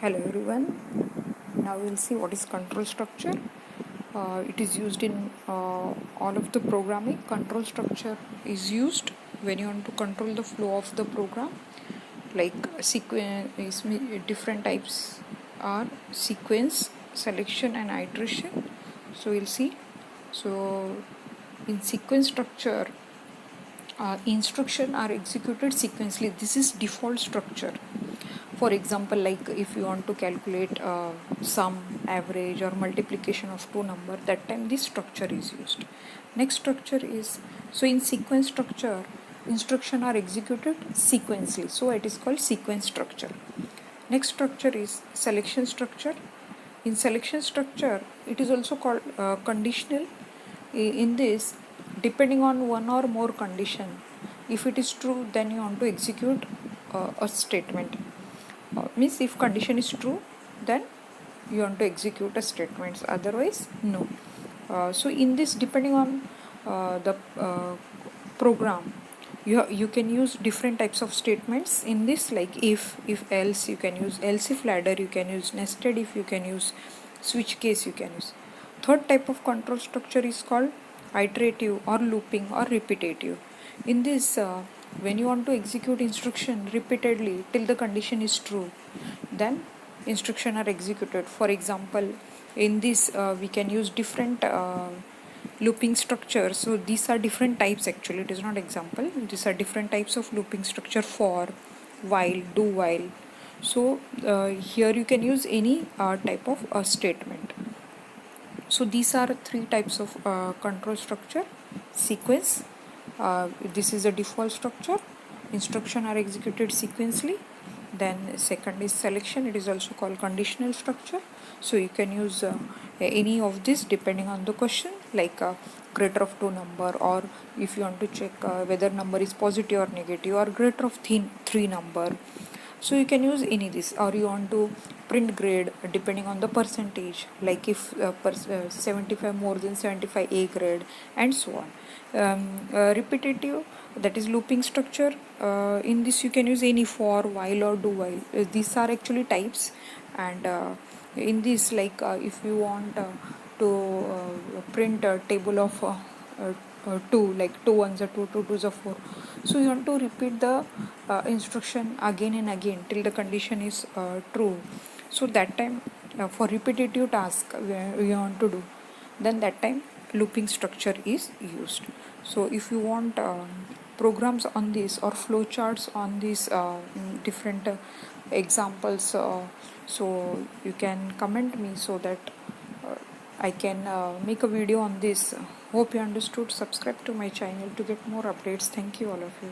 Hello everyone. Now we'll see what is control structure. It is used in all of the programming. Control structure is used when you want to control the flow of the program. Like sequence, different types are sequence, selection, and iteration. So we'll see. So in sequence structure, instruction are executed sequentially. This is default structure. For example, like if you want to calculate sum, average, or multiplication of two numbers, that time this structure is used. Next structure is, so in sequence structure, instruction are executed sequentially, so it is called sequence structure. Next structure is selection structure. In selection structure, it is also called conditional. In this, depending on one or more condition, if it is true, then you want to execute a statement. Means if condition is true, then you want to execute a statement, otherwise no. So in this, depending on the program, you can use different types of statements in this, like if else, you can use else if ladder, you can use nested if, you can use switch case, you can use. Third type of control structure is called iterative or looping or repetitive. In this, when you want to execute instruction repeatedly till the condition is true, then instruction are executed. For example, in this, we can use different looping structures. So these are different types, actually it is not example, these are different types of looping structure: for, while, do while. So here you can use any type of statement. So these are three types of control structure. Sequence, this is a default structure. Instruction are executed sequentially. Then second is selection, it is also called conditional structure. So you can use any of this depending on the question, like greater of two number, or if you want to check whether number is positive or negative, or greater of three number. So you can use any this, or you want to print grade depending on the percentage, like if 75 more than 75, A grade, and so on. Repetitive, that is looping structure. In this you can use any for, while, or do while. These are actually types. And in this, like if you want to print a table of 2, like 2 ones are 2, 2 twos are 4. So you want to repeat the instruction again and again till the condition is true. So that time, for repetitive task you want to do, then that time looping structure is used. So if you want programs on this or flowcharts on these different examples, so you can comment me so that I can make a video on this. Hope you understood. Subscribe to my channel to get more updates. Thank you, all of you.